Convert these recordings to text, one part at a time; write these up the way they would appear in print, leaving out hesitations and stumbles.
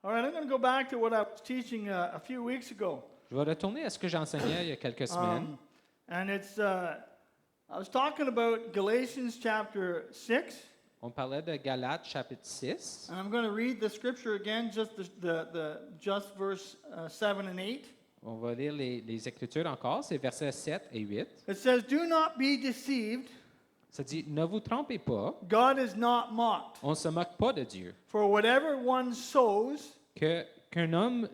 All right, I'm going to go back to what I was teaching a few weeks ago. Je vais retourner à ce que j'enseignais il y a quelques semaines. And it's, I was talking about Galatians chapter 6. On parlait de Galates chapitre 6. And I'm going to read the scripture again, just just verse 7 and 8. On va lire les Écritures encore, c'est versets 7 et 8. It says, "Do not be deceived. Ça dit, ne vous trompez pas, God is not mocked. on ne se moque pas de Dieu. For whatever one sows, Qu'un homme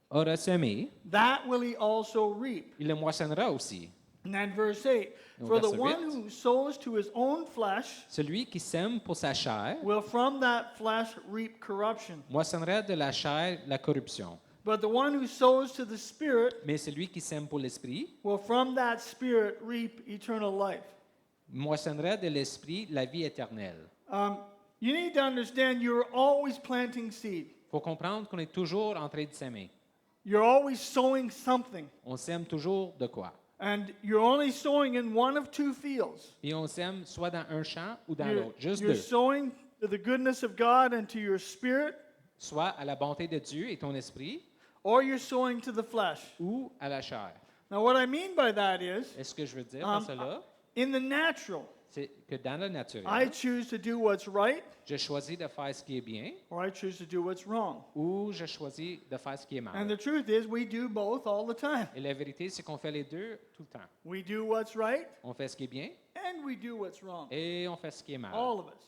aura semé, that will he also reap." il le moissonnera aussi. And then verse 8, Au "For the verset one 8. who sows to his own flesh Celui qui sème pour sa chair will from that flesh reap corruption. moissonnera de la chair la corruption. But the one who sows to the Spirit Mais celui qui sème pour l'esprit will from that Spirit reap eternal life." moissonnera de l'esprit la vie éternelle. You need to understand you're always planting seed. Il faut comprendre qu'on est toujours en train de s'aimer. You're always sowing something. On sème toujours de quoi? And you're only sowing in one of two fields. Et on sème soit dans un champ ou dans l'autre, juste You're deux. sowing to the goodness of God and to your spirit, Soit à la bonté de Dieu et ton esprit, or you're sowing to the flesh. ou à la chair. Now, what I mean by that is, Et ce que je veux dire par cela, in the natural, c'est que dans le naturel, I choose to do what's right, je choisis de faire ce qui est bien or I choose to do what's wrong. ou je choisis de faire ce qui est And mal. the truth is, we do both all the time. Et la vérité, c'est qu'on fait les deux tout le temps. We do what's right, On fait ce qui est bien and we do what's wrong. et on fait ce qui est mal. All of us.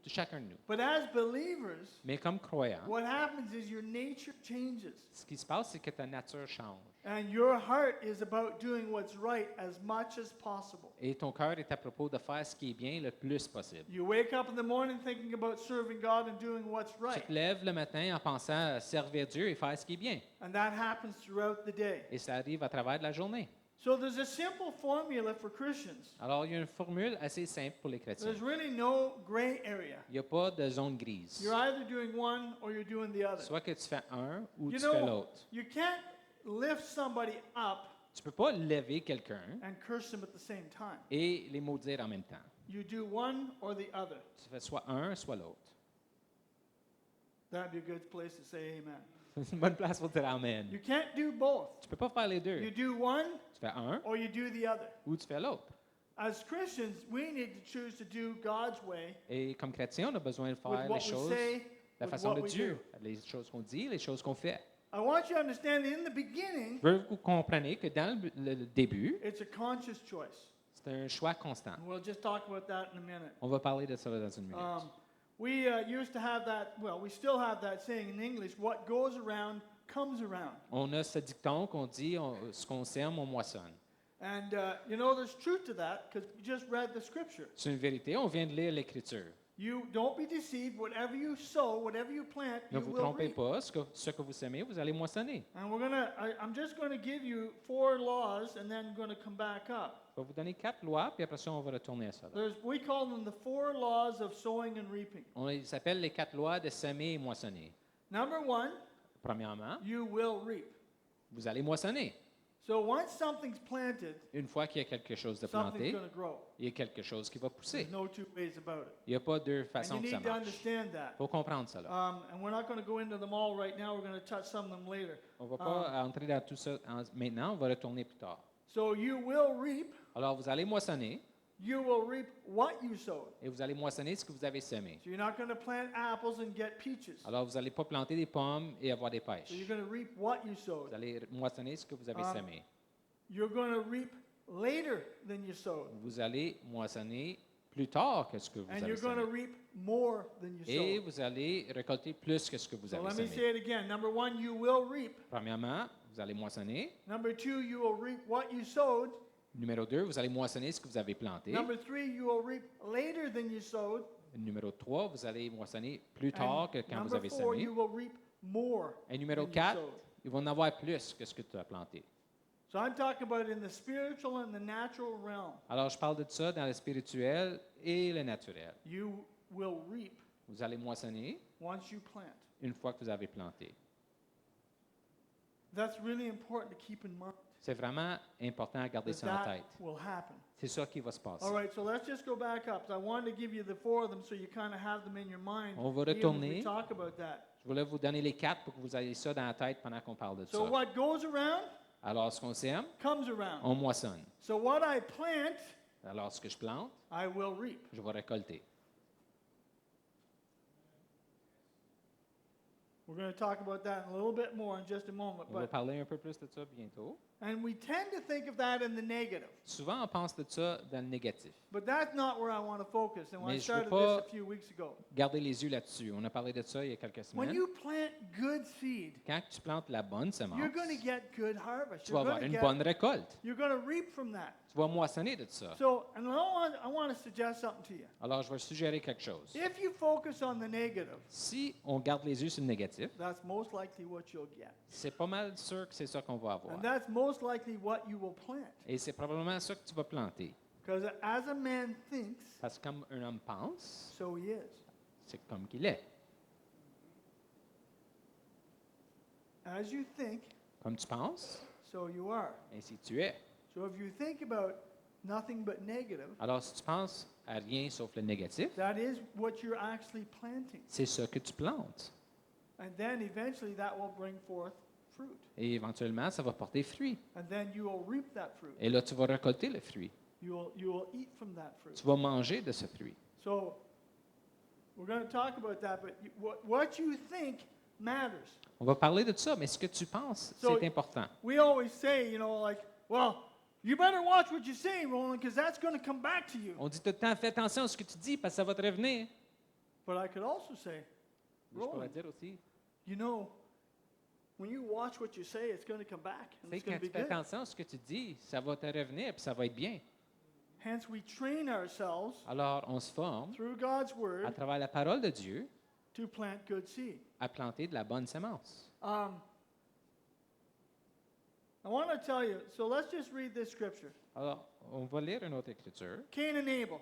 Chacun de nous. But as believers, Mais comme croyant, what happens is your nature changes. ce qui se passe, c'est que ta nature change. And your heart is about doing what's right as much as possible. Et ton cœur est à propos de faire ce qui est bien le plus possible. You wake up in the morning thinking about serving God and doing what's Tu right. te lèves le matin en pensant à servir Dieu et faire ce qui est bien. And that happens throughout the day. Et ça arrive à travers de la journée. So there's a simple formula for Christians. Alors, il y a une formule assez simple pour les chrétiens. There's really no gray area. Il n'y a pas de zone grise. You're either doing one or you're doing the other. Soit que tu fais un ou You tu fais know, l'autre. you can't lift somebody up Tu ne peux pas lever quelqu'un and curse them at the same time. et les maudire en même temps. You do one or the other. Tu fais soit un, soit l'autre. That'd be a good place to say amen. C'est une bonne place pour dire Amen. You can't do both. Tu ne peux pas faire les deux. You do one Tu fais un or you do the other. ou tu fais l'autre. As Christians, we need to choose to do God's way Et comme chrétien, on a besoin de with faire les what we choses say, de la with façon what de we Dieu. do. Les choses qu'on dit, les choses qu'on fait. I want you to understand that in the beginning, Je veux que vous compreniez que dans le début, it's a conscious choice. c'est un choix constant. And we'll just talk about that in a minute. On va parler de ça dans une minute. We used to have that, well, we still have that saying in English, what goes around comes around. On a ce dicton qu'on dit, ce qu'on sème, on moissonne. And you know, there's truth to that because we just read the scripture. C'est une vérité, on vient de lire l'Écriture. You don't be deceived. Whatever you sow, whatever you plant, Ne you vous will trompez reap. pas, ce que vous semez, vous allez moissonner. And I'm just going to give you 4 laws and then going to come back up. Je vais vous donner 4 lois, puis après ça, on va retourner à ça. We call them the 4 laws of sowing and reaping. On les appelle les 4 lois de semer et moissonner. Number 1, Premièrement, you will reap. vous allez moissonner. So once something's planted, Une fois qu'il y a quelque chose de something's planté, going to grow. il y a quelque chose qui va pousser. There's no two ways about it. Il n'y a pas deux And façons you que ça need to marche. understand that. Il faut comprendre cela. And we're not going to go into them all right now. We're going to touch some of them later. On ne va pas entrer dans tout ça maintenant, on va retourner plus tard. So you will reap. Alors, vous allez moissonner, You will reap what you sowed. et vous allez moissonner ce que vous avez semé. So you're not going to plant apples and get peaches. Alors, vous n'allez pas planter des pommes et avoir des pêches. So you're going to reap what you Vous sowed. allez moissonner ce que vous avez semé. You're going to reap later than you sowed. Vous allez moissonner plus tard que ce que vous And avez you're going to semé. reap more than you Et sowed. vous allez récolter plus que ce que vous So avez let me semé. say it again. Number 1, you will reap. Premièrement, vous allez moissonner. Number 2, you will reap what you sowed. Numéro 2, vous allez moissonner ce que vous avez planté. Number 3, you will reap later than you sowed. Numéro 3, vous allez moissonner plus tard que quand vous number avez 4, semé. you will reap more Et numéro than you 4, sowed. il va en avoir plus que ce que tu as planté. So I'm talking about in the spiritual and the natural realm. Alors, je parle de ça dans le spirituel et le naturel. You will reap Vous allez moissonner once you plant. une fois que vous avez planté. That's really important to keep in mind. C'est vraiment important à garder That ça en that tête. will happen. C'est ça qui va se passer. All right, so let's just go back up. I wanted to give you the 4 of them so you kind of have them in your mind. On va even as retourner. we talk about that. Je voulais vous donner les 4 pour que vous ayez ça dans la tête pendant qu'on parle de So ça. what goes around Alors, ce qu'on sème, comes around. on moissonne. So what I plant, Alors, ce que je plante, I will reap. je vais récolter. We're going to talk about that in a little bit more in just a moment. On va But parler un peu plus de ça bientôt. and we tend to think of that in the negative. Souvent, on pense de ça dans le négatif. But that's not where I want to focus. And when I Mais je veux started pas- this a few weeks ago. Gardez les yeux là-dessus. On a parlé de ça il y a quelques When semaines. you plant good seed, Quand tu plantes la bonne semence, you're going to get good harvest. tu vas avoir une bonne récolte. You're going to reap from that. Tu vas moissonner de ça. So, and I want to suggest something to you. Alors, je vais suggérer quelque chose. If you focus on the negative, Si on garde les yeux sur le négatif, that's most likely what you'll get. c'est pas mal sûr que c'est ça qu'on va avoir. And that's most likely what you will plant. Et c'est probablement ça que tu vas planter. Because as a man thinks, Parce que comme un homme pense, so he is. c'est comme qu'il est. As you think, Comme tu penses, so you are. ainsi tu es. So if you think about nothing but negative, Alors, si tu penses à rien sauf le négatif, that is what you're actually planting. c'est ça que tu plantes. And then eventually that will bring forth fruit. Et éventuellement, ça va porter fruit. And then you will reap that fruit. Et là, tu vas récolter le fruit. You will eat from that fruit. Tu vas manger de ce fruit. So we're going to talk about that, but what you think matters. On va parler de ça, mais ce que tu penses, So- c'est important. We always say, like, well, you better watch what you say, Roland, because that's going to come back to you. On dit tout le temps, fais attention à ce que tu dis parce que ça va te revenir. But I could also say, Je pourrais Roland, dire aussi, you know, when you watch what you say, it's going to come back, and tu sais, it's going quand to be tu fais good. attention à ce que tu dis, ça va te revenir puis ça va être bien. Hence, we train ourselves Alors, on se forme through God's à word travers la parole de Dieu to plant good seed. à planter de la bonne semence. I want to tell you, so let's just read this scripture. Alors, on va lire une autre écriture. Cain and Abel,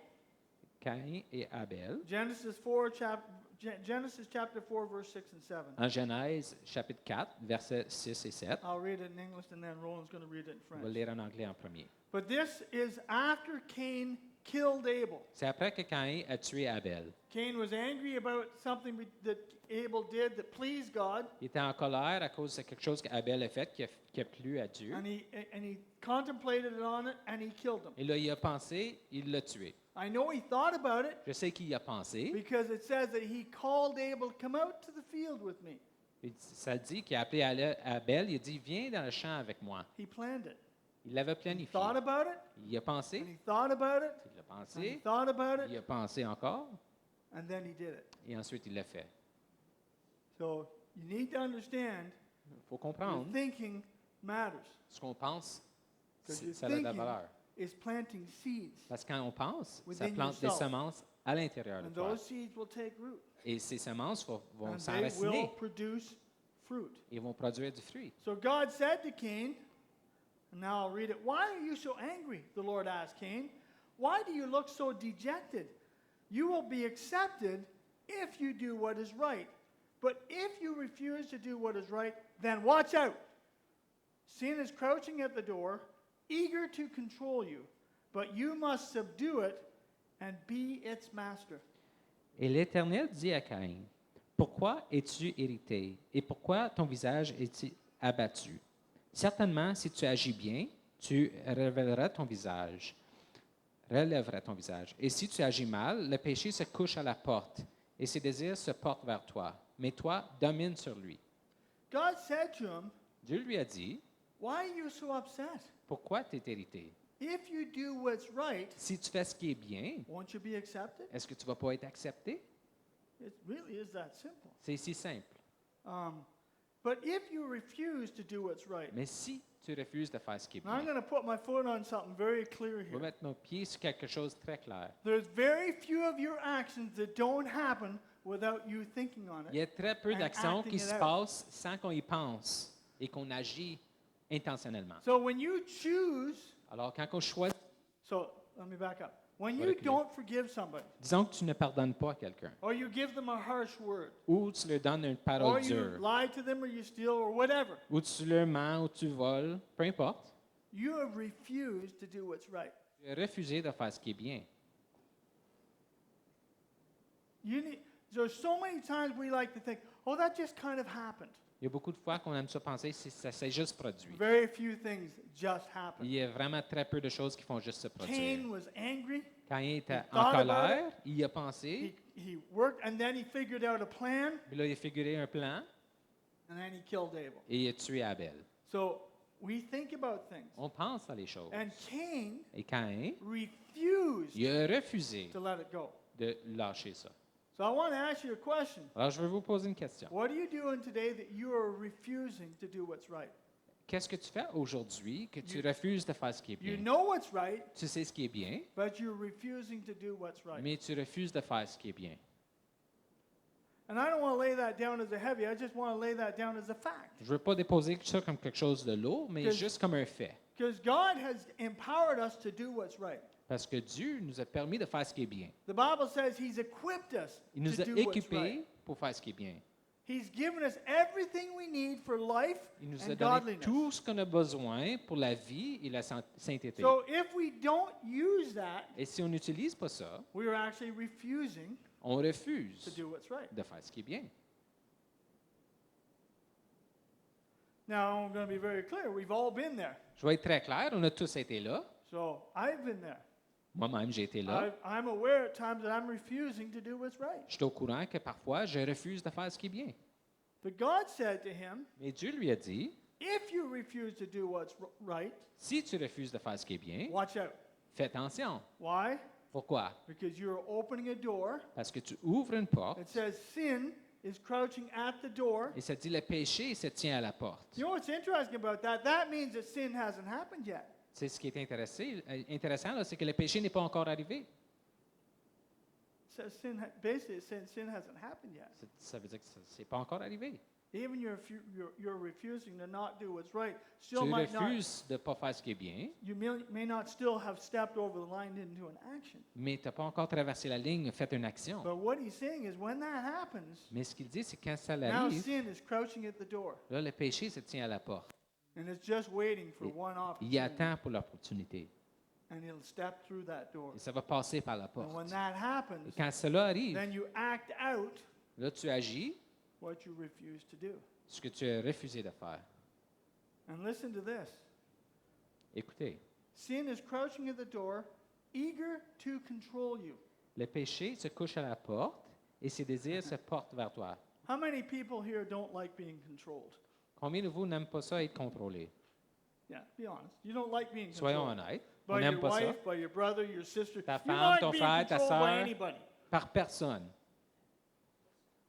Caïn et Abel, Genesis chapter 4, verse 6 and 7. en Genèse, chapitre 4, versets 6 et 7. I'll read it in English and then Roland's going to read it in On va French. lire en anglais en premier. But this is after Cain killed Abel. C'est après que Caïn a tué Abel. Cain was angry about something that Abel did that pleased God, Il était en colère à cause de quelque chose qu'Abel a fait qui a plu à Dieu. and he contemplated it on it, and he killed him. Et là, il a pensé, il l'a tué. I know he thought about it Je sais qu'il y a pensé. because it says that he called Abel, come out to the field with me. Et ça dit qu'il a appelé Abel, il a dit, viens dans le champ avec moi. He planned it. Il l'avait He planifié. thought about it, Il y a and pensé, he thought about it, il l'a and he pensé, thought about il it, a pensé encore, and then he did it. et ensuite il l'a fait. So you need to understand Il faut your comprendre, thinking matters. ce qu'on pense, Because your ça a de la thinking valeur. is planting seeds, Parce que quand on pense, ça Within plante des yourself. semences à l'intérieur de and toi. those seeds will take root, Et ces semences vont and they will s'enraciner produce fruit. et vont produire du fruit. So God said to Cain, and now I'll read it, why are you so angry? The Lord asked Cain. Why do you look so dejected? You will be accepted if you do what is right. But if you refuse to do what is right, then watch out. Sin is crouching at the door, eager to control you, but you must subdue it and be its master. Et l'Éternel dit à Caïn, pourquoi es-tu irrité et pourquoi ton visage est-il abattu? Certainement, si tu agis bien, tu relèveras ton visage. Et si tu agis mal, le péché se couche à la porte et ses désirs se portent vers toi. Mais toi, domine sur lui. God said to him, Dieu lui a dit, why are you so upset? pourquoi tu es irrité? If you do what's right, Si tu fais ce qui est bien, won't you be accepted? est-ce que tu ne vas pas être accepté? It really is that simple. C'est si simple. But if you refuse to do what's right, Mais si tu refuses de faire ce qui est now I'm bien, going to put my foot on something very clear je vais here. mettre mon pied sur quelque chose de très clair. There's very few of your actions that don't happen without you thinking on Il y it. a très peu And d'actions acting qui it se out. passent sans qu'on y pense et qu'on agit intentionnellement. So when you choose, Alors, quand on choisit, so let me back up. When Ouais, you reculer. don't forgive somebody, disons que tu ne pardonnes pas quelqu'un, or you give them a harsh word, ou tu leur donnes une or parole you dure, lie to them, or you steal, or whatever, ou tu leur mens, ou tu voles, peu importe, you have refused to do what's right. tu as refusé de faire ce qui est bien. There's so many times we like to think, oh, that just kind of happened. Il y a beaucoup de fois qu'on aime ça penser que ça s'est juste produit. Very few things just Il happened. y a vraiment très peu de choses qui font juste se produire. Cain was angry. Quand il était He en thought about colère, il y a pensé, He worked, and then he figured out a plan, puis là, il a figuré un plan and then he killed Abel. et il a tué Abel. So we think about things. On pense à les choses. And Cain Et Caïn, refused il a refusé to let it go. de lâcher ça. So I want to ask you a question. Alors, je vais vous poser une question. What are you doing today that you are refusing to do what's right? Qu'est-ce que tu fais aujourd'hui que tu refuses de faire ce qui est You bien? know what's right, Tu sais ce qui est bien, but you're refusing to do what's right. mais tu refuses de faire ce qui est bien. And I don't want to lay that down as a heavy. I just want to lay that down as a fact. Je ne veux pas déposer ça comme quelque chose de lourd, mais Que- juste comme un fait. Because God has empowered us to do what's right. Parce que Dieu nous a permis de faire ce qui est bien. The Bible says He's equipped us Il nous to a do what's équipés right. pour faire ce qui est bien. He's given us everything we need for life Il nous a and donné godliness. tout ce qu'on a besoin pour la vie et la sainteté. So if we don't use that, Et si on n'utilise pas ça, we are actually refusing on to refuse do what's right. de faire ce qui est bien. Now, I'm going to be very clear. We've all been there. Je vais être très clair, on a tous été là. So I've been there. Moi-même, j'ai été là. I'm aware at times that I'm refusing to do what's right. Je suis au courant que parfois, je refuse de faire ce qui est bien. But God said to him, Mais Dieu lui a dit, if you refuse to do what's right, si tu refuses de faire ce qui est bien, watch out. fais attention. Why? Pourquoi? Because you're opening a door. Parce que tu ouvres une porte It says sin is crouching at the door. et ça dit le péché se tient à la porte. You know what's interesting about that? That means that sin hasn't happened yet. C'est ce qui est intéressant, là, c'est que le péché n'est pas encore arrivé. It says basically, it says sin hasn't happened yet. Ça veut dire que ce n'est pas encore arrivé. Even you're refusing to not do what's right, Tu still might not. refuses de ne pas faire ce qui est bien, You may not still have stepped over the line into an action. mais tu n'as pas encore traversé la ligne, fait une action. But what he's saying is when that happens, Mais ce qu'il dit, c'est quand ça now arrive, sin is crouching at the door. là, le péché se tient à la porte. And it's just waiting for Et one il opportunity. attend pour l'opportunité. And he'll step through that door. Et ça va passer par la And when porte. that Et happens, quand cela arrive, then you act out là, tu agis what you refuse to do. ce que tu as refusé de faire. And listen to this. Écoutez, Sin is crouching at the door, eager to control you. le péché se couche à la porte et ses désirs se portent vers toi. How many people here don't like being controlled? Combien de vous n'aiment pas ça être contrôlé? Yeah, be honest. You don't like being Soyons controlled. honnêtes, on By n'aime your pas ça wife, by your brother, your sister. Ta You're femme, not ton being frère, ta controlled by sœur. anybody. par personne.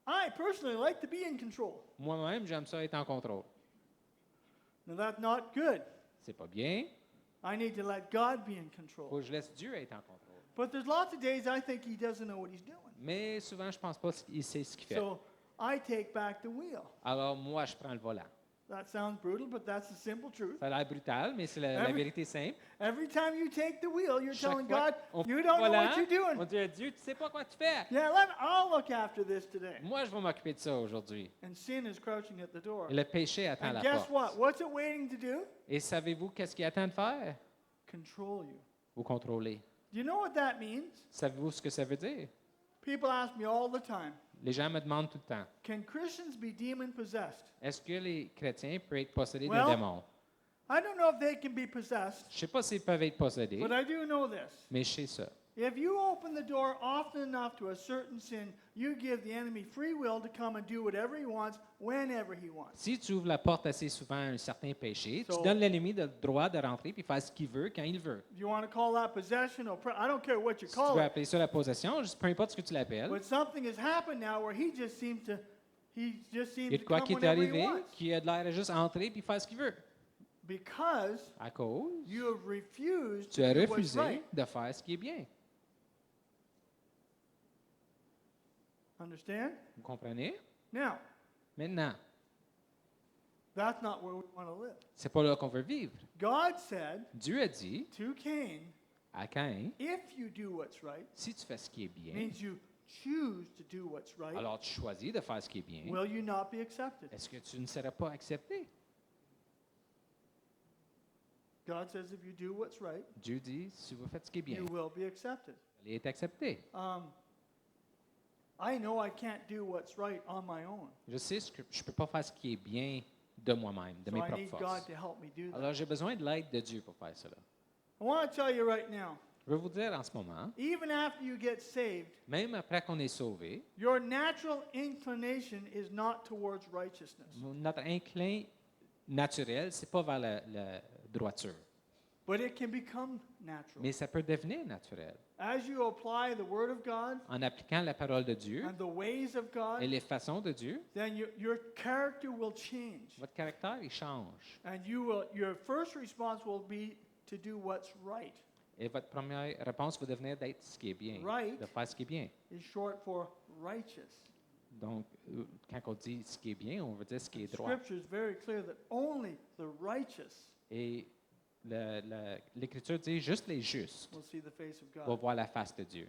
I personally like to be in control. Moi-même, j'aime ça être en contrôle. Now that's not good. C'est pas bien. I need to let God be in Faut control. que je laisse Dieu être en contrôle. But there's lots of days I think he doesn't know what he's doing. Mais souvent, je pense pas qu'il sait ce qu'il fait. So I take back the wheel. Alors moi, je prends le volant. That sounds brutal, but that's the simple truth. Ça a l'air brutal, mais c'est la Every- vérité simple. Every time you take the wheel, you're Chaque telling fois God, qu'on you prend don't le know what volant, you're doing. on dit à Dieu, tu sais pas quoi tu fais. Yeah, I'll look after this today. Moi, je vais m'occuper de ça aujourd'hui. And sin is crouching at the door. Et le péché attend à And la guess what? porte. What's it waiting to do? Et savez-vous qu'est-ce qu'il attend de faire? Control you. Vous contrôler. Do you know what that means? Savez-vous ce que ça veut dire? People ask me all the time, Les gens me demandent tout le temps, can Christians be demon possessed? est-ce que les chrétiens peuvent être possédés Well, de démons? I don't know if they can be possessed, Je ne sais pas s'ils peuvent être possédés, but I do know this. mais je sais ça. If you open the door often enough to a certain sin, you give the enemy free will to come and do whatever he wants, whenever he wants. Si tu ouvres la porte assez souvent à un certain péché, So- tu donnes l'ennemi le droit de rentrer et faire ce qu'il veut quand il veut. If you want to call that possession or I don't care what you Si tu call veux it, appeler ça la possession, peu importe ce que tu l'appelles, but something has happened now where he just seems to il y a to de quoi come qui est whenever he arrivé, wants qui a de l'air à juste entrer et faire ce qu'il veut. because À cause, you have refused tu as to do what's refusé right. de faire ce qui est bien. Understand? Vous comprenez? Now, Maintenant, that's not where we want to live. c'est pas là qu'on veut vivre. God said Dieu a dit to Cain, à Caïn, if you do what's right, si tu fais ce qui est bien, means you choose to do what's right, alors tu choisis de faire ce qui est bien, will you not be accepted? est-ce que tu ne seras pas accepté? God says if you do what's right, Dieu dit, si vous faites ce qui est bien, you vous will be accepted. allez être accepté. I know I can't do what's right on my own. Je sais que je ne peux pas faire ce qui est bien de moi-même, de So mes I propres need God forces. to help me do that. Alors, j'ai besoin de l'aide de Dieu pour faire cela. I want to tell you right now, Je veux vous dire en ce moment, even after you get saved, même après qu'on est sauvé, your natural inclination is not towards righteousness. notre inclin naturel, c'est pas vers la droiture, But it can become natural. mais ça peut devenir naturel. As you apply the Word of God En appliquant la parole de Dieu and the ways of et God, les façons de Dieu, then your character will change. votre caractère, il change. And your first response will be to do what's right. Et votre première réponse va devenir d'être ce qui est bien, Right. de faire ce qui est bien. Is short for righteous. Donc, quand on dit ce qui est bien, on veut dire ce qui est droit. Scripture is very clear that only the righteous Et l'Écriture dit juste les justes will see the face of vont God. voir la face de Dieu.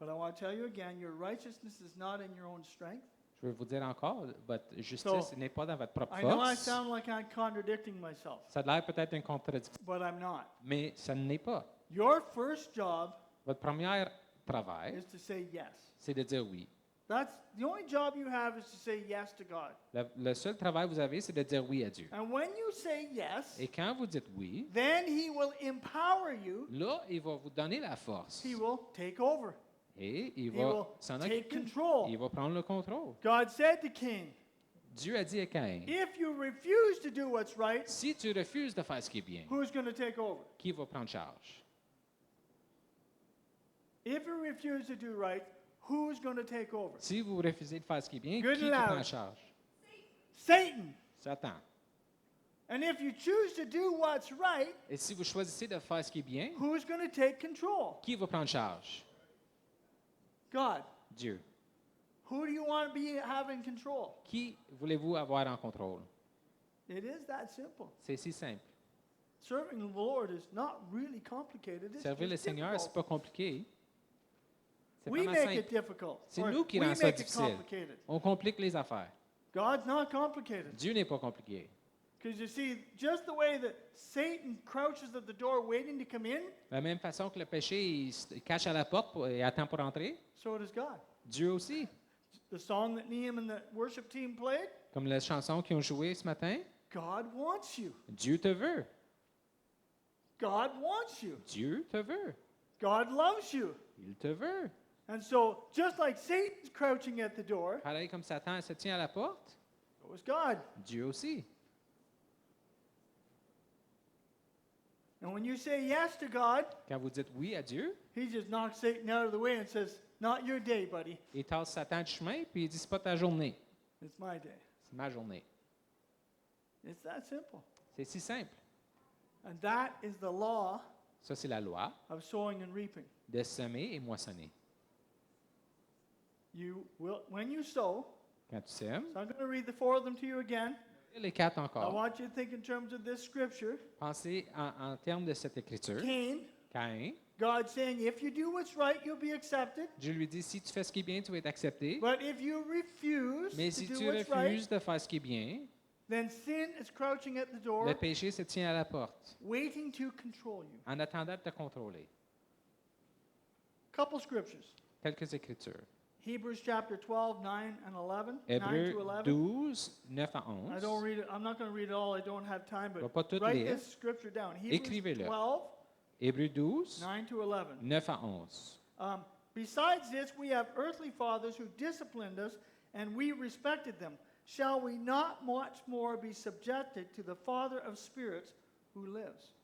But I want to tell you again, your righteousness is not in your own strength. Je veux vous dire encore, votre justice So, n'est pas dans votre propre I know I force. sound like I'm contradicting myself, Ça a l'air peut-être une contradiction, but I'm not. mais ça ne l'est pas. Your first job Votre premier travail, is to say yes. c'est de dire oui. That's the only job you have is to say yes to God. Le seul travail que vous avez, c'est de dire oui à Dieu. And when you say yes, Et quand vous dites oui, then He will empower you. là, il va vous donner la force. He will take over. Et il He va will s'en take occuper. control. Il va prendre le contrôle. God said to Cain, Dieu a dit à Caïn, if you refuse to do what's right, si tu refuses de faire ce qui est bien, who's going to take over? qui va prendre charge? If you refuse to do right, who's going to take over? Si vous refusez de faire ce qui est bien, Good qui va loud. prendre charge? Satan. Satan. And if you choose to do what's right, Et si vous choisissez de faire ce qui est bien, who's going to take control? qui va prendre charge? God. Dieu. Who do you want to be having control? Qui voulez-vous avoir en contrôle? It is that simple. C'est si simple. Serving the Lord is not really complicated. It's Servir le just Seigneur, c'est difficult. pas compliqué. C'est We vraiment make it simple. difficult. C'est Or nous qui we rendons ça make it difficile. complicated. On complique les affaires. God's not complicated. Dieu n'est pas compliqué. Because you see, just the way that Satan crouches at the door waiting to come in, De la même façon que le péché il se cache à la porte et attend pour entrer, so does God. Dieu aussi. The song that Neem and the worship team played, Comme la chanson qu'ils ont jouée ce matin, God wants you. Dieu te veut. God wants you. Dieu te veut. God loves you. Il te veut. And so, just like Satan's crouching at the door, Pareil comme Satan se tient à la porte, so is God. Dieu aussi. And when you say yes to God, Quand vous dites oui à Dieu, He just knocks Satan out of the way and says, not your day, buddy. il tasse Satan du chemin puis il dit c'est pas ta journée, It's my day. c'est ma journée. It's that simple. C'est si simple. And that is the law Ça, c'est la loi of sowing and reaping. de semer et moissonner. You will, when you sow, Quand tu sèmes, so I'm going to read the four of them to you again. les quatre I encore. want you to think in terms of this scripture. Pensez en termes de cette écriture. Cain, Caïn, God saying, if you do what's right, you'll be accepted. Dieu lui dit si tu fais ce qui est bien, tu vas être accepté. But if you refuse Mais to si do tu what's right, refuses de faire ce qui est bien, then sin is crouching at the door, le péché se tient à la porte waiting to control you. en attendant de te contrôler. Couple scriptures. Quelques écritures. Hebrews chapter 12, 9 and 11. 9 Hébreux to 11. 12, 9 à I don't 11. read it. I'm not going to read it all. I don't have time. Je vais But pas tout write lire. this scripture down. Hebrews Écrivez-le. 12, Hébreux 12, 9 to 11. 9 à 11. Besides this, we have earthly fathers who disciplined us, and we respected them. Shall we not much more be subjected to the Father of spirits who lives?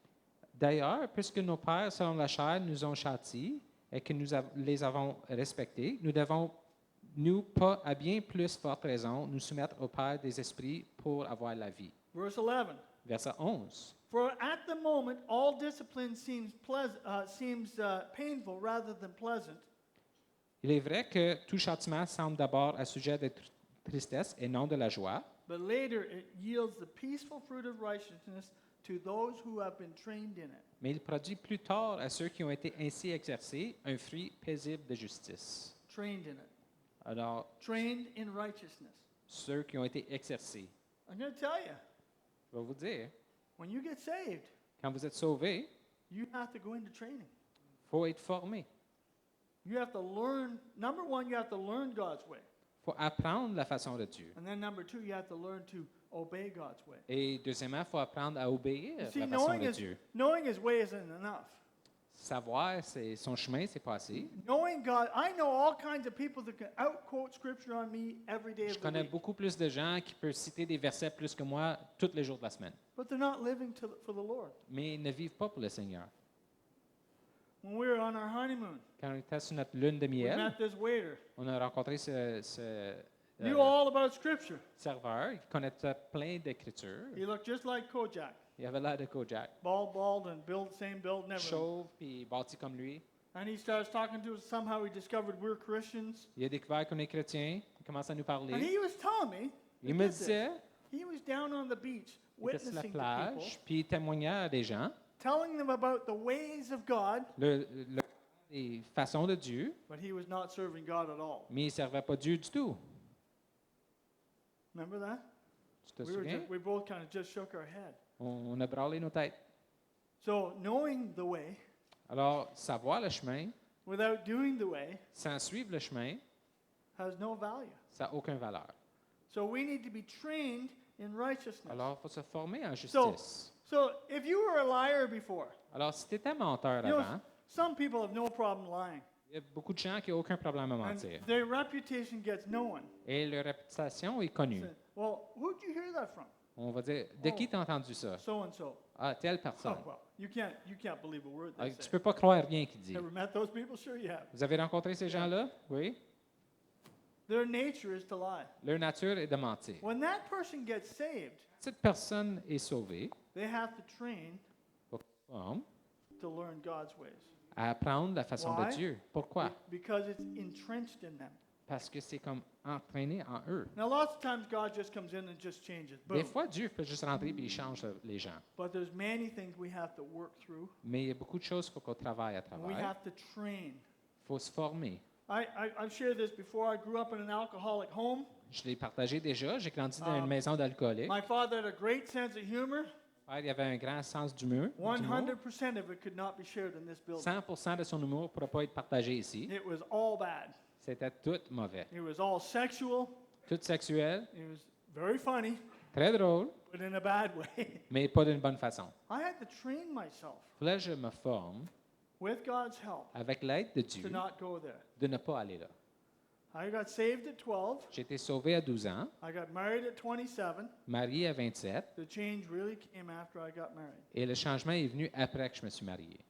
D'ailleurs, puisque nos pères, selon la chair, nous ont châtis et que les avons respectés, nous devons, nous pas à bien plus forte raison, nous soumettre au Père des esprits pour avoir la vie. Verse 11. Verset 11. For at the moment, all discipline seems painful rather than pleasant, Il est vrai que tout châtiment semble d'abord à sujet de tristesse et non de la joie, but later it yields the peaceful fruit of righteousness to those who have been trained in it. mais il produit plus tard à ceux qui ont été ainsi exercés un fruit paisible de justice. Trained in it. Alors, Trained in righteousness. ceux qui ont été exercés, I'm going to tell you, je vais vous dire, when you get saved, quand vous êtes sauvés, you have to go into training. il faut être formé. You have to learn, number one, you have to learn God's way. Il faut apprendre la façon de Dieu. And then number two, you have to learn to obey God's way. Et deuxièmement, il faut apprendre à obéir You see, la façon de Dieu. knowing his way isn't enough. Savoir son chemin, c'est pas assez. Knowing God, I know all kinds of people that can outquote scripture on me every day Je of the connais week. beaucoup plus de gens qui peuvent citer des versets plus que moi tous les jours de la semaine. But they're not living for the Lord. Mais ils ne vivent pas pour le Seigneur. When we were on our honeymoon, Quand on était sur notre lune de we miel, met this waiter. on a rencontré ce Knew all about scripture. serveur qui connaissait plein d'écritures. He looked just like Kojak. Il avait l'air de Kojak. Bald, and same build, and everything. Chauve puis bâti comme lui. And he starts talking to us. Somehow he discovered we're Christians. Il a découvert qu'on est chrétien. Il commence à nous And parler. he was telling me, Il me get this, disait, he was down on the beach il était sur la witnessing to people, plage, puis il témoignait à des gens telling them about the ways of God, les façons de Dieu, but he was not serving God at all. mais il ne servait pas Dieu du tout. Remember that? Tu te souviens? We both kind of just shook our head. On a brûlé nos têtes. So knowing the way Alors, savoir le chemin, without doing the way sans suivre le chemin, has no value. ça n'a aucune valeur. So we need to be trained in righteousness. Alors, il faut se former en So, justice. so if you were a liar before, Alors, si tu étais menteur you know, avant, some people have no problem lying. il y a beaucoup de gens qui n'ont aucun problème à And mentir. their reputation gets known. Et leur réputation est connue. Say, well, who'd you hear that from? On va dire, de qui t'as entendu ça? So and so. Ah, telle Oh, personne. well, you can't believe a word Ah, they tu say. peux pas croire rien qu'il dit. Ever met those people? Sure you have. Vous avez rencontré ces gens-là? Oui. Their nature is to lie. Leur nature est de mentir. When that person gets saved, Cette personne est sauvée, they have to train forme, to learn God's ways. à apprendre la façon Why? de Dieu. Pourquoi? Because it's entrenched in them. Parce que c'est comme entraîné en eux. Now, lots of times God just comes in and just changes. Boom. Des fois, Dieu peut juste rentrer et il change les gens. But there's many things we have to work through. Mais il y a beaucoup de choses qu'il faut qu'on travaille à And we travers. have to train. Il faut se former. I've shared this before. I grew up in an alcoholic home. Je l'ai partagé déjà. J'ai grandi dans Um, une maison d'alcooliques. My father had a great sense of humor. Mon père, il avait un grand sens d'humour. 100% of it could not be shared in this building. 100% de son humour ne pourrait pas être partagé ici. It was all bad. C'était tout mauvais. It was all sexual. Tout sexuel, It was very funny, très drôle, but in a bad way. mais pas d'une bonne façon. I had to train myself Il fallait que je me forme, with God's help avec l'aide de to Dieu, not go there. de ne pas aller là. I got saved at 12. J'ai été sauvé à 12 ans, I got married at 27. marié à 27, The change really came after I got married et le changement est venu après que je me suis marié.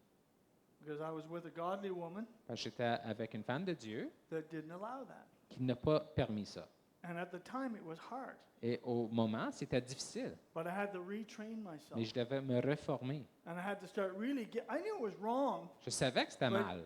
because I was with a godly woman Parce que j'étais avec une femme de Dieu that didn't allow that. qui n'a pas permis ça. And at the time, it was hard, Et au moment, c'était difficile, but I had to retrain myself. mais je devais me reformer. And I had to start really I knew it was wrong. Je savais que c'était But- mal,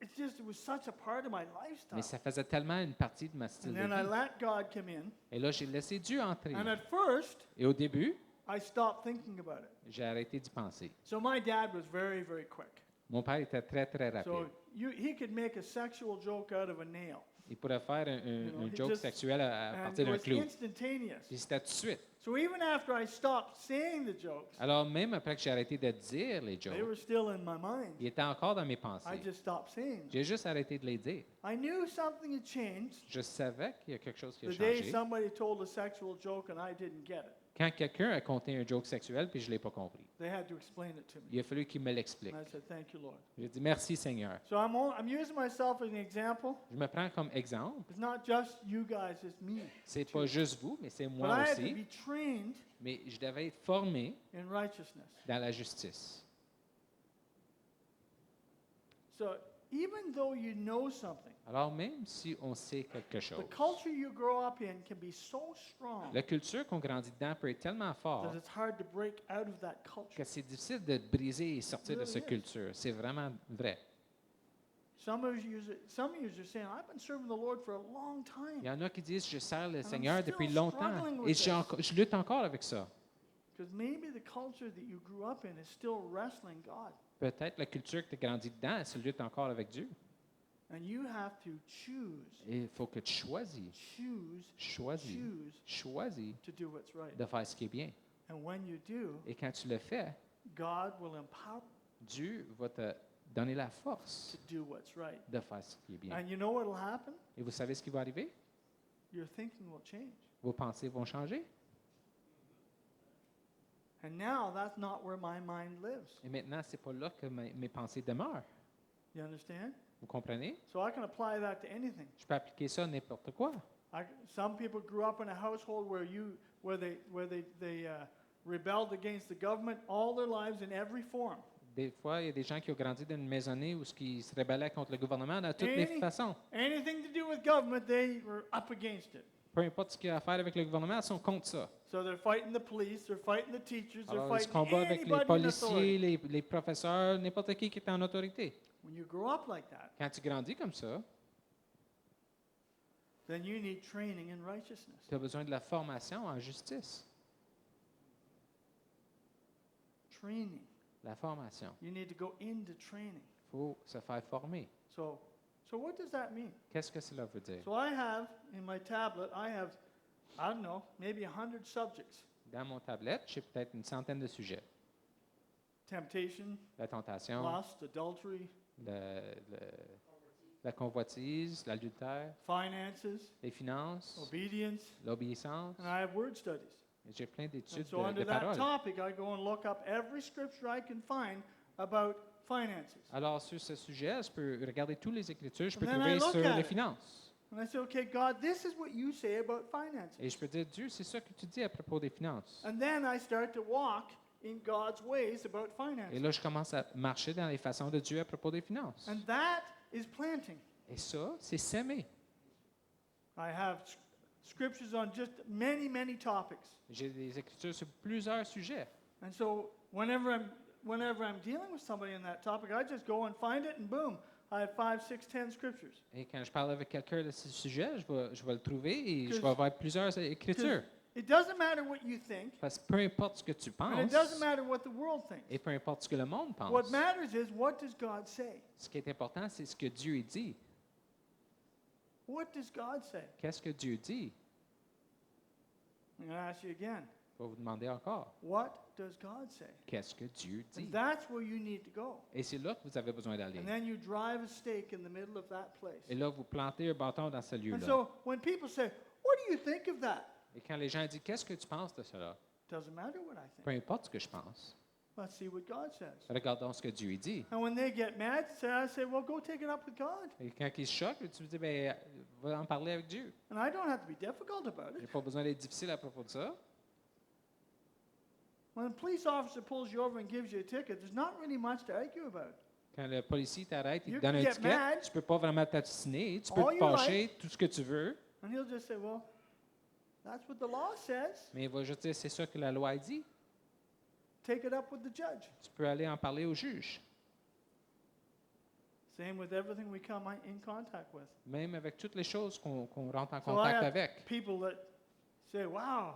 It was such a part of my lifestyle. mais ça faisait tellement une partie de ma style And de then I vie. let God come in. Et là, j'ai laissé Dieu entrer. And at first, Et au début, I stopped thinking about it. j'ai arrêté d'y penser. So my dad was very, very quick. Mon père était très, très rapide. So he could make a sexual joke out of a nail. Il pourrait faire know, un he joke just- sexuel à And partir it d'un was clou. instantaneous. Puis c'était tout de suite. So even after I stopped saying the jokes, Alors, même après que j'ai arrêté de dire les they jokes, were still in my mind. il était encore dans mes I pensées. just stopped saying them. J'ai juste arrêté de les dire. I knew something had changed Je savais qu'il y a quelque chose qui a the day changé. somebody told a sexual joke and I didn't get it. Quand quelqu'un a conté un joke sexuel puis je ne l'ai pas compris, They had to explain it to me. il a fallu qu'il me l'explique. And I said, "Thank you, Lord." J'ai dit merci Seigneur. So I'm using myself as an example. Je me prends comme exemple. It's not just you guys, it's me. C'est pas juste vous, mais c'est But moi I had to aussi. be trained Mais je devais être formé in righteousness. dans la justice. So even though you know something, Alors même si on sait quelque chose, the culture you grow up in can be so strong la culture qu'on grandit dedans peut être tellement forte that it's hard to break out of that culture. que c'est difficile de briser et sortir de Really cette is. culture. C'est vraiment vrai. Some of you are saying, "I've been serving the Lord for a long Il y time." en a qui disent, je sers le I'm Seigneur still depuis longtemps struggling with et this. je lutte encore avec ça. Because maybe the culture that you grew up in is still wrestling God. Peut-être la culture que tu as grandi dedans, elle se lutte encore avec Dieu. And you have to choose, Et il faut que tu choisis to do what's right. de faire ce qui est bien. And when you do, Et quand tu le fais, God will empower Dieu va te Donnez la force to do what's right. de faire ce qui est bien. And you know what will happen? Et vous savez ce qui va arriver? Your thinking will change. Vos pensées vont changer. And now that's not where my mind lives. Et maintenant, c'est pas là que mes pensées demeurent. You understand? Vous comprenez? So I can apply that to anything. Je peux appliquer ça à n'importe quoi. Some people grew up in a household where they rebelled against the government all their lives in every form. Des fois, il y a des gens qui ont grandi dans une maisonnée où ils se rebellaient contre le gouvernement de toutes les façons. Anything to do with government, they were up against it. Peu importe ce qu'il y a à faire avec le gouvernement, ils sont contre ça. So they're fighting the police, they're fighting the teachers, they're Alors, ils se fighting combattent avec les anybody in policiers, authority. les professeurs, n'importe qui est en autorité. When you grow up like that, Quand tu grandis comme ça, then you need training in righteousness. tu as besoin de la formation en justice. Training. La formation. You need to go into training. Il faut se faire former. So what does that mean? Qu'est-ce que cela veut dire? So I have, in my tablet, I don't know, maybe 100 subjects. Dans mon tablette, j'ai peut-être une centaine de sujets. Temptation, La tentation, lust, adultery, la convoitise, l'adultère, finances, les finances, obedience, l'obéissance. and I have word studies. Et j'ai plein And d'études so de under that paroles. topic, I go and look up every scripture I can find about finances. Alors, sur ce sujet, je peux regarder toutes les Écritures, je peux And then trouver I look sur at les it. finances. And I say, okay, God, this is what you say about finances. Et je peux dire, Dieu, c'est ça que tu dis à propos des finances. And then I start to walk in God's ways about Et finances. là, je commence à marcher dans les façons de Dieu à propos des finances. And that is planting. Et ça, c'est s'aimer. I have scriptures on just many, many topics. J'ai des Écritures sur plusieurs sujets. And so whenever I'm dealing with somebody in that topic, I just go and find it, and boom, I have 5, 6, 10 scriptures. Et quand je parle avec quelqu'un de ce sujet, je vais le trouver et je Because- vais avoir plusieurs Écritures. It doesn't matter what you think, Parce que peu importe ce que tu and it penses, doesn't matter what the world thinks. et peu importe ce que le monde pense, What matters is, what does God say? ce qui est important, c'est ce que Dieu dit. What does God say? Qu'est-ce que Dieu dit? I'm going to ask you again. Je vais vous demander encore. What does God say? Qu'est-ce que Dieu dit? And that's where you need to go. Et c'est là que vous avez besoin d'aller. And then you drive a stake in the middle of that place. Et là, vous plantez un bâton dans ce And lieu-là. so when people say, what do you think of that? Et quand les gens disent, qu'est-ce que tu penses de cela? Doesn't matter what I Peu think. importe ce que je pense. Let's see what God says. Regardons ce que Dieu dit. And when they get mad, I say, well, go take it up with God. Et quand ils se choquent, tu me dis, ben, va en parler avec Dieu. And I don't have to be difficult about Je n'ai it. pas besoin d'être difficile à propos de ça. When a police officer pulls you over and gives you a ticket, there's not really much to argue about. Quand le policier t'arrête, il You te donne can un get ticket, mad. tu ne peux pas vraiment t'assiner, tu peux All te you fâcher, tout ce que tu veux, And he'll just say, well, that's what the law says. mais il va juste dire, c'est ça que la loi dit. Take it up with the judge. Tu peux aller en parler au juge. Same with everything we come in contact with. Même avec toutes les choses qu'on rentre en So I contact have avec. people that say, wow,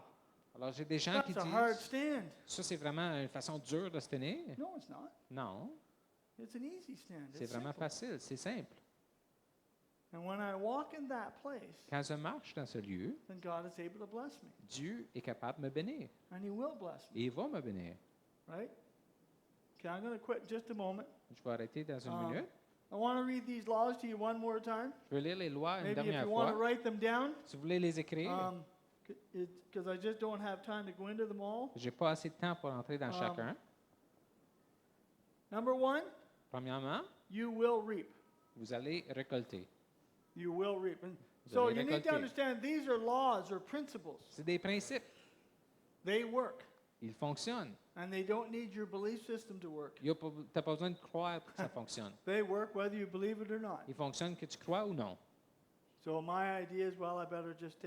Alors, j'ai des gens qui that's a hard disent, stand. ça, c'est vraiment une façon dure de se tenir. No, it's not. Non, It's an easy stand. c'est It's vraiment simple. facile, c'est simple. And when I walk in that place, Quand je marche dans ce lieu, then God is able to bless me. Dieu est capable de me bénir. And He will bless me, Et il va me bénir. right? Okay, I'm going to quit in just a moment. Je vais arrêter dans une Um, minute. I want to read these laws to you one more time. Je veux lire les lois une Maybe if dernière you want to fois. write them down, Si vous voulez les écrire, because I just don't have time to go into them all. j'ai pas assez de temps pour entrer dans chacun. Number one, Premièrement, you will reap. vous allez récolter. You will reap. And Vous so allez you need to récolter. understand these are laws or principles. C'est des principes. They work. Ils fonctionnent. And they don't need your belief system to work. Tu n'as pas besoin de croire pour que ça fonctionne. They work whether you believe it or not. Ils fonctionnent que tu crois ou non. So my idea is, well, I better just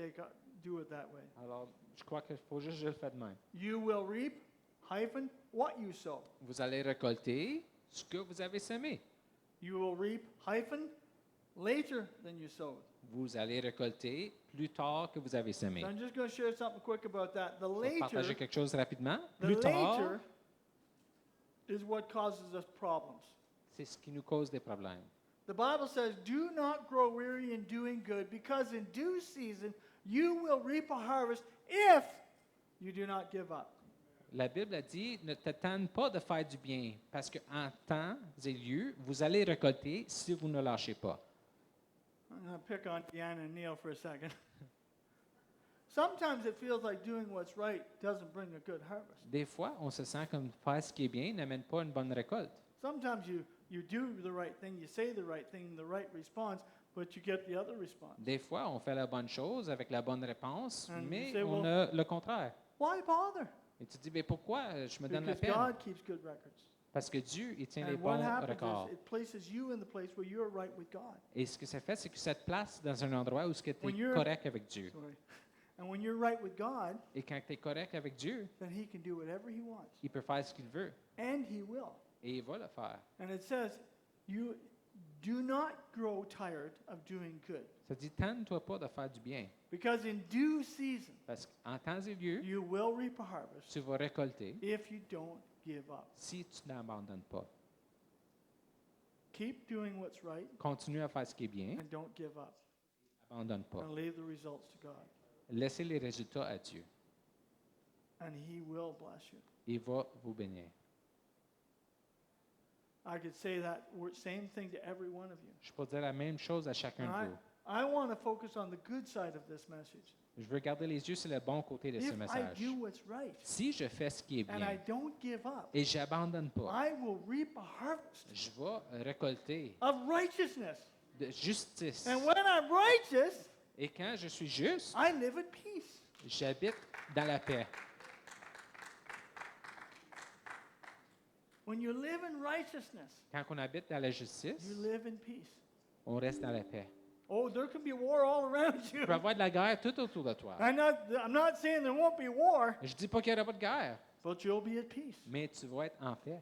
do it that way. Alors, je crois qu'il faut juste que je le fasse de même. You will reap, hyphen, what you sow. Vous allez récolter ce que vous avez semé. You will reap, hyphen, later than you sowed. Vous allez récolter plus tard que vous avez semé. So I'm just going to share something quick about that. The Je vais partager later, quelque chose rapidement. the Plus tard, later is what causes us problems. c'est ce qui nous cause des problèmes. The Bible says, do not grow weary in doing good, because in due season you will reap a harvest if you do not give up. La Bible a dit, ne t'attends pas de faire du bien, parce qu'en temps et lieu, vous allez récolter si vous ne lâchez pas. I'm going to pick on Deanna and Neil for a second. Sometimes it feels like doing what's right doesn't bring a good harvest. Des fois, on se sent comme faire ce qui est bien n'amène pas une bonne récolte. Sometimes you do the right thing, you say the right thing, the right response, but you get the other response. Des fois, on fait la bonne chose avec la bonne réponse, And you mais say, on well, a le contraire. Why bother? Et tu te dis, mais pourquoi je me donne la Because peine? God keeps good records. Parce que Dieu, il tient les And what bons happens records. is it places you in the place where you're right with God. Et ce que ça fait, c'est que ça te place dans un endroit où tu es When you're- correct avec Dieu. Sorry. And when you're right with God, Et quand tu es correct avec Dieu, then He can do whatever He wants. il peut faire ce qu'il veut. And He will. Et il va le faire. And it says, you do not grow tired of doing good. Ça dit, tente-toi pas de faire du bien. Because in due season, Parce qu'en temps et lieu, you will reap a harvest tu vas récolter if you don't give up. si tu n'abandonnes pas. Keep doing what's right Continue à faire ce qui est bien, and don't give up. n'abandonne pas. And leave the results to God. Laissez les résultats à Dieu. And He will bless you. Il va vous bénir. I could say that same thing to every one of you. Je peux dire la même chose à chacun And de vous. I want to focus on the good side of this message. Je veux garder les yeux sur le bon côté de ce If I message. do what's right Si je fais ce qui est and I bien don't give up, et j'abandonne pas, I will reap a harvest je vais récolter of righteousness. de justice. And when I'm righteous, Et quand je suis juste, I live at peace. j'habite dans la paix. When you live in righteousness, Quand on habite dans la you justice, live in peace. on reste dans la paix. Oh, there can be war all around you. Il peut y avoir de la guerre tout autour de toi. I'm not saying there won't be war, Je dis pas qu'il n'y aura pas de guerre, but you'll be at peace. mais tu vas être en paix.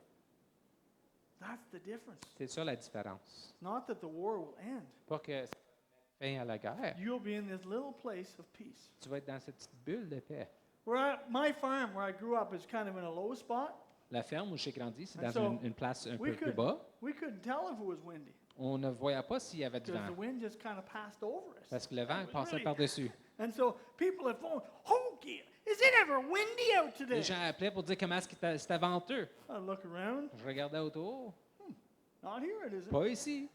That's the difference. C'est ça la différence. Not that the war will end. Pas que ça mette fin à la guerre. You'll be in this little place of peace. Tu vas être dans cette petite bulle de paix. My farm, where I grew up, is kind of in a low spot. La ferme où j'ai grandi, c'est And dans so, une place un we peu plus could- bas. We couldn't tell if it was windy On ne voyait pas s'il y avait du because the vent, wind just kind of passed over us. parce que le vent It was passait really- par-dessus. And so people had phoned, Honky, is it ever windy out today? Les gens appelaient pour dire comment est-ce que c'était venteux. I look around. Je regardais autour. Not here it isn't. Pas ici.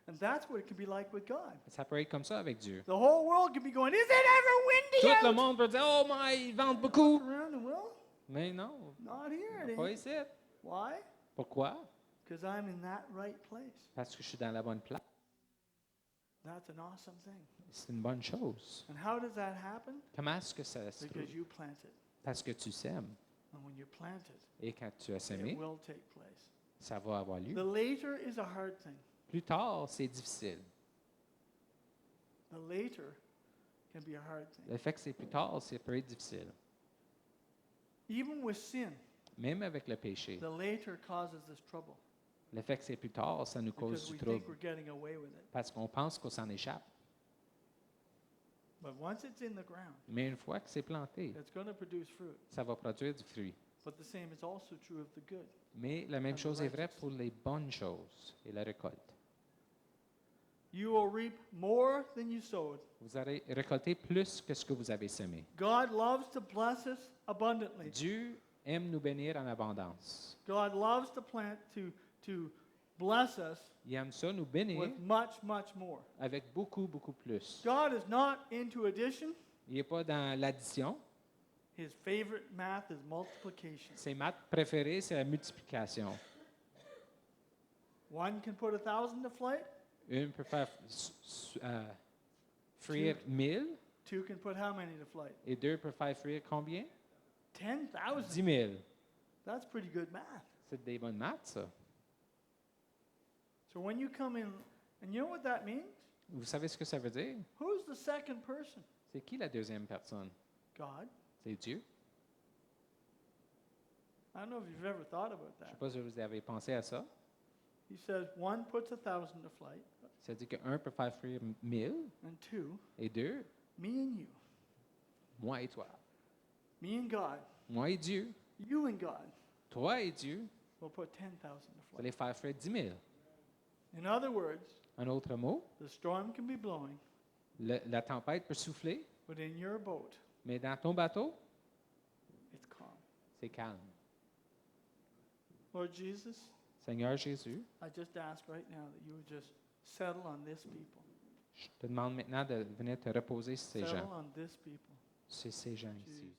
And that's what it can be like with God. Ça peut être comme ça avec Dieu. The whole world can be going, is it ever windy Tout le out? monde peut dire, oh my, il vente beaucoup. Look around and well, Mais non, not here it pas is. ici. Why? Pourquoi? Because I'm in that right place. Parce que je suis dans la bonne place. That's an awesome thing. C'est une bonne chose. And how does that happen? Comment est-ce que ça se Because fait? you planted. Parce que tu sèmes. And when you planted, Et quand tu as it semé, will take place. ça va avoir lieu. The later is a hard thing. Plus tard, c'est difficile. The later can be a hard thing. Le fait que c'est plus tard, c'est peut être difficile. Even with sin, Même avec le péché. the later causes this trouble Le fait que c'est plus tard, ça nous cause because du we think trouble. we're getting away with it. Parce qu'on pense qu'on s'en échappe. But once it's in the ground, Mais une fois que c'est planté, it's going to produce fruit. ça va produire du fruit. But the same is also true of the good. Mais la même And the chose est vraie righteous. pour les bonnes choses et la récolte. You will reap more than you sowed. Vous allez récolter plus que ce que vous avez semé. God loves to bless us abundantly. Dieu aime nous bénir en abondance. God loves to plant to bless us Il aime ça, nous bénir with much, much more. avec beaucoup, beaucoup plus. God is not into addition. Il n'est pas dans l'addition. His favorite math is multiplication. Ses maths préférées, c'est la multiplication. One can put 1,000 to flight. Une peut faire frire 1000 Two can put how many to flight? et deux peut faire frire combien? 10,000. 10 000. That's pretty good math. C'est des bonnes maths, ça. So when you come in, and you know what that means? Vous savez ce que ça veut dire? Who's the second person? C'est qui la deuxième personne? God. C'est Dieu. I don't know if you've ever thought about Je ne sais that. pas si vous avez pensé à ça. He says one puts 1,000 to flight, Ça dit qu'un peut faire frire 1000 and two, et deux, me and you. moi et toi. Me and God. Moi et Dieu. You and God Toi et Dieu, will put 10,000 to vous flight. allez faire frire 10 000. In other words, En autre mot, the storm can be blowing, la tempête peut souffler, but in your boat, mais dans ton bateau, C'est calme. Lord Jesus, Seigneur Jésus, I just ask right now that you would just settle on this people. je te demande maintenant de venir te reposer sur ces Settle gens, on this people. sur ces gens ici. Jesus.